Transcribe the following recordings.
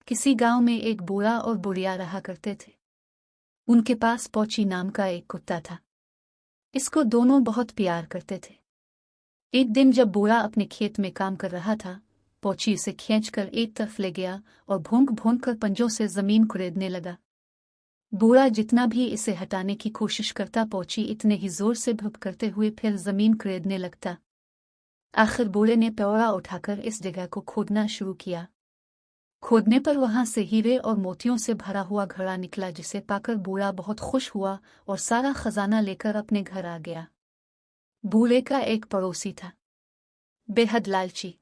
किसी गांव में एक बूढ़ा और बुढ़िया रहा करते थे। उनके पास पौची नाम का एक कुत्ता था। इसको दोनों बहुत प्यार करते थे। एक दिन जब बूढ़ा अपने खेत में काम कर रहा था, पौची उसे खींचकर एक तरफ ले गया और भौंक भौंक कर पंजों से जमीन कुरेदने लगा। बूढ़ा जितना भी इसे हटाने की कोशिश करता, पौची इतने ही जोर से भुक करते हुए फिर जमीन कुरेदने लगता। आखिर बूढ़े ने पौड़ा उठाकर इस जगह को खोदना शुरू किया। खोदने पर वहां से हीरे और मोतियों से भरा हुआ घड़ा निकला, जिसे पाकर बूढ़ा बहुत खुश हुआ और सारा खजाना लेकर अपने घर आ गया। बूढ़े का एक पड़ोसी था, बेहद लालची।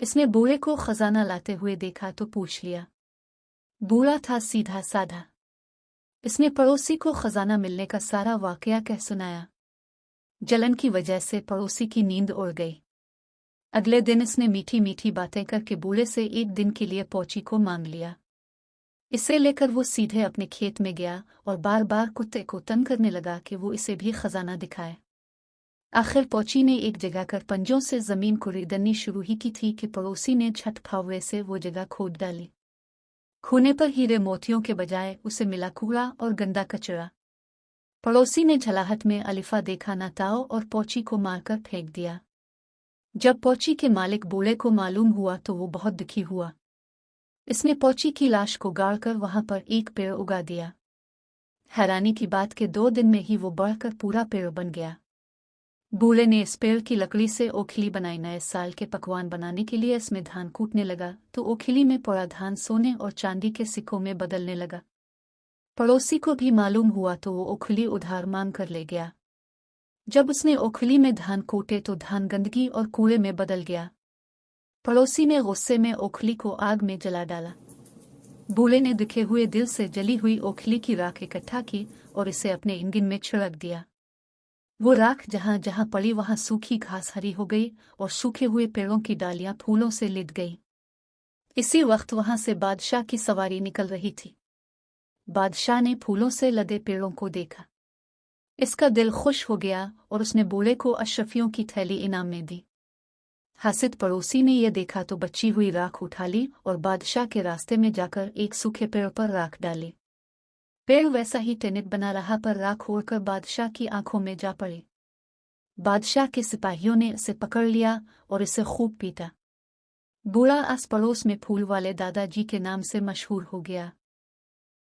इसने बूढ़े को खजाना लाते हुए देखा तो पूछ लिया। बूढ़ा था सीधा साधा। इसने पड़ोसी को खजाना मिलने का सारा वाकया कह सुनाया। जलन की वजह से पड़ोसी की नींद उड़ गई। अगले दिन इसने मीठी मीठी बातें करके बूढ़े से एक दिन के लिए पौची को मांग लिया। इसे लेकर वो सीधे अपने खेत में गया और बार बार कुत्ते को तंग करने लगा कि वो इसे भी खजाना दिखाए। आखिर पौची ने एक जगह कर पंजों से जमीन कुरेदनी शुरू ही की थी कि पड़ोसी ने झट फावड़े से वो जगह खोद डाली। खोने पर हीरे मोतियों के बजाय उसे मिला कूड़ा और गंदा कचरा। पड़ोसी ने झलाहट में अलिफा देखा न ताओ और पौची को मारकर फेंक दिया। जब पौची के मालिक बूढ़े को मालूम हुआ तो वो बहुत दुखी हुआ। इसने पौची की लाश को गाड़कर वहां पर एक पेड़ उगा दिया। हैरानी की बात के 2 दिन में ही वो बढ़कर पूरा पेड़ बन गया। बूढ़े ने इस पेड़ की लकड़ी से ओखली बनाई। नए साल के पकवान बनाने के लिए इसमें धान कूटने लगा तो ओखली में पड़ा धान सोने और चांदी के सिक्कों में बदलने लगा। पड़ोसी को भी मालूम हुआ तो वो ओखली उधार मांग कर ले गया। जब उसने ओखली में धान कूटे तो धान गंदगी और कूड़े में बदल गया। पड़ोसी ने गुस्से में ओखली को आग में जला डाला। बूढ़े ने दुखे हुए दिल से जली हुई ओखली की राख इकट्ठा की और इसे अपने इंजन में छिड़क दिया। वो राख जहां जहां पड़ी वहां सूखी घास हरी हो गई और सूखे हुए पेड़ों की डालियां फूलों से लिद गई। इसी वक्त वहां से बादशाह की सवारी निकल रही थी। बादशाह ने फूलों से लदे पेड़ों को देखा। इसका दिल खुश हो गया और उसने बूढ़े को अशरफियों की थैली इनाम में दी। हासिद पड़ोसी ने यह देखा तो बची हुई राख उठा ली और बादशाह के रास्ते में जाकर एक सूखे पेड़ पर राख डाली। पेड़ वैसा ही टेनित बना रहा पर राख उड़कर बादशाह की आंखों में जा पड़ी। बादशाह के सिपाहियों ने इसे पकड़ लिया और इसे खूब पीटा। बूढ़ा आस पड़ोस में फूल वाले दादाजी के नाम से मशहूर हो गया।